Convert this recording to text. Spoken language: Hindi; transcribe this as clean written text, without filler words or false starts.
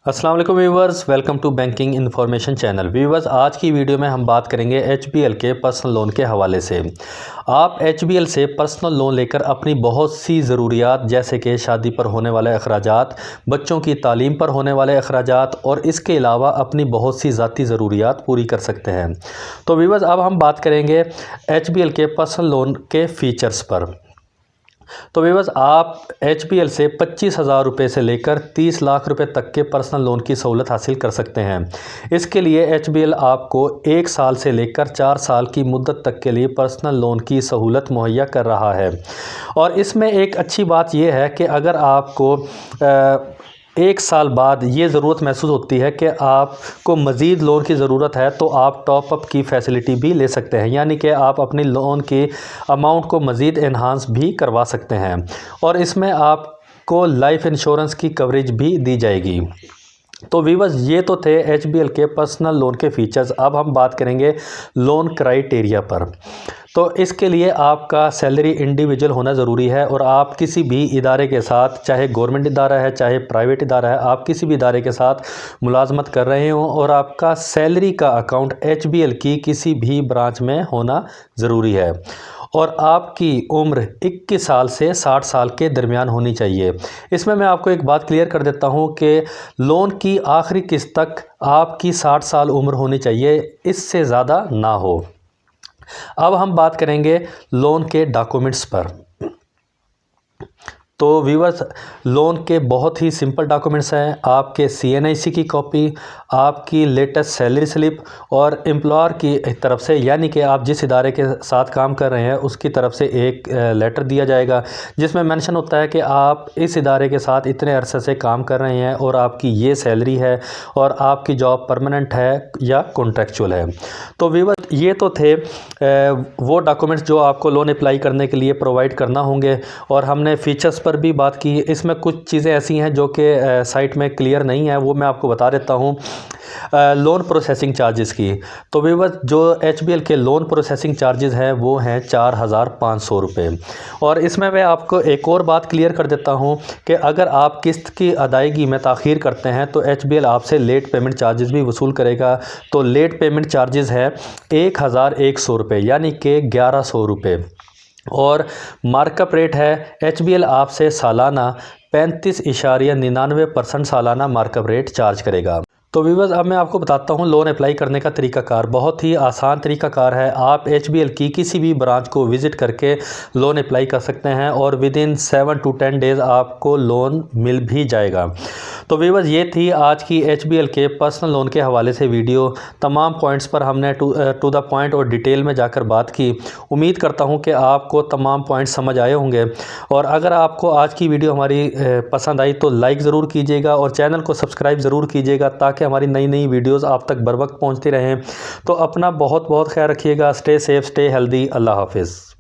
अस्सलाम वालेकुम viewers, welcome to banking information channel. Viewers, आज की वीडियो में हम बात करेंगे एचबीएल के पर्सनल लोन के हवाले से। आप एचबीएल से पर्सनल लोन लेकर अपनी बहुत सी ज़रूरियात जैसे कि शादी पर होने वाले अखराजात, बच्चों की तालीम पर होने वाले अखराजात और इसके अलावा अपनी बहुत सी ज़ाती ज़रूरियात पूरी कर सकते हैं। तो व्यूवर्स, अब हम बात करेंगे एचबीएल के पर्सनल लोन के फ़ीचर्स पर। तो व्यूअर्स, आप एचबीएल से 25,000 रुपये से लेकर 30 लाख रुपए तक के पर्सनल लोन की सहूलत हासिल कर सकते हैं। इसके लिए एचबीएल आपको 1 साल से लेकर 4 साल की मुद्दत तक के लिए पर्सनल लोन की सहूलत मुहैया कर रहा है। और इसमें एक अच्छी बात यह है कि अगर आपको 1 साल बाद ये ज़रूरत महसूस होती है कि आपको मज़ीद लोन की ज़रूरत है, तो आप टॉप अप की फ़ैसिलिटी भी ले सकते हैं, यानी कि आप अपनी लोन की अमाउंट को मज़ीद एनहांस भी करवा सकते हैं। और इसमें आपको लाइफ इंश्योरेंस की कवरेज भी दी जाएगी। तो व्यूअर्स, ये तो थे एचबीएल के पर्सनल लोन के फ़ीचर्स। अब हम बात करेंगे लोन क्राइटेरिया पर। तो इसके लिए आपका सैलरी इंडिविजुअल होना ज़रूरी है और आप किसी भी इदारे के साथ, चाहे गवर्नमेंट इदारा है चाहे प्राइवेट इदारा है, आप किसी भी इदारे के साथ मुलाजमत कर रहे हों और आपका सैलरी का अकाउंट एचबीएल की किसी भी ब्रांच में होना ज़रूरी है। और आपकी उम्र 21 साल से 60 साल के दरमियान होनी चाहिए। इसमें मैं आपको एक बात क्लियर कर देता हूं कि लोन की आखिरी किस्त तक आपकी 60 साल उम्र होनी चाहिए, इससे ज़्यादा ना हो। अब हम बात करेंगे लोन के डॉक्यूमेंट्स पर। तो व्यूअर्स, लोन के बहुत ही सिंपल डॉक्यूमेंट्स हैं। आपके सीएनआईसी की कॉपी, आपकी लेटेस्ट सैलरी स्लिप और एम्प्लॉयर की तरफ से, यानी कि आप जिस इदारे के साथ काम कर रहे हैं उसकी तरफ से एक लेटर दिया जाएगा जिसमें मेंशन होता है कि आप इस इदारे के साथ इतने अरसे से काम कर रहे हैं और आपकी ये सैलरी है और आपकी जॉब परमानेंट है या कॉन्ट्रेक्चुअल है। तो व्यूअर्स, ये तो थे वो डॉक्यूमेंट्स जो आपको लोन अप्लाई करने के लिए प्रोवाइड करना होंगे। और हमने फ़ीचर्स पर भी बात की। इसमें कुछ चीज़ें ऐसी हैं जो कि साइट में क्लियर नहीं है, वो मैं आपको बता देता हूँ। लोन प्रोसेसिंग चार्जेस की। तो व्यूअर्स, जो एचबीएल के लोन प्रोसेसिंग चार्जेस हैं वो हैं 4,500 रुपये। और इसमें मैं आपको एक और बात क्लियर कर देता हूँ कि अगर आप किस्त की अदायगी में ताख़ीर करते हैं तो एचबीएल आपसे लेट पेमेंट चार्जेस भी वसूल करेगा। तो लेट पेमेंट चार्जेस है 1,100 रुपये, यानी कि 1,100 रुपये। और मार्कअप रेट है, एचबीएल आपसे सालाना 35.99% सालाना मार्कअप रेट चार्ज करेगा। तो व्यूअर्स, अब मैं आपको बताता हूँ लोन अप्लाई करने का तरीकाकार। बहुत ही आसान तरीकाकार है। आप एचबीएल की किसी भी ब्रांच को विज़िट करके लोन अप्लाई कर सकते हैं और विदिन 7 to 10 डेज़ आपको लोन मिल भी जाएगा। तो व्यूअर्स, ये थी आज की एचबीएल के पर्सनल लोन के हवाले से वीडियो। तमाम पॉइंट्स पर हमने टू द पॉइंट और डिटेल में जाकर बात की। उम्मीद करता हूँ कि आपको तमाम पॉइंट्स समझ आए होंगे। और अगर आपको आज की वीडियो हमारी पसंद आई तो लाइक ज़रूर कीजिएगा और चैनल को सब्सक्राइब ज़रूर कीजिएगा ताकि हमारी नई नई वीडियोज़ आप तक बर वक्त पहुँचती रहें। तो अपना बहुत बहुत ख्याल रखिएगा। Stay safe, stay healthy. अल्लाह हाफिज़।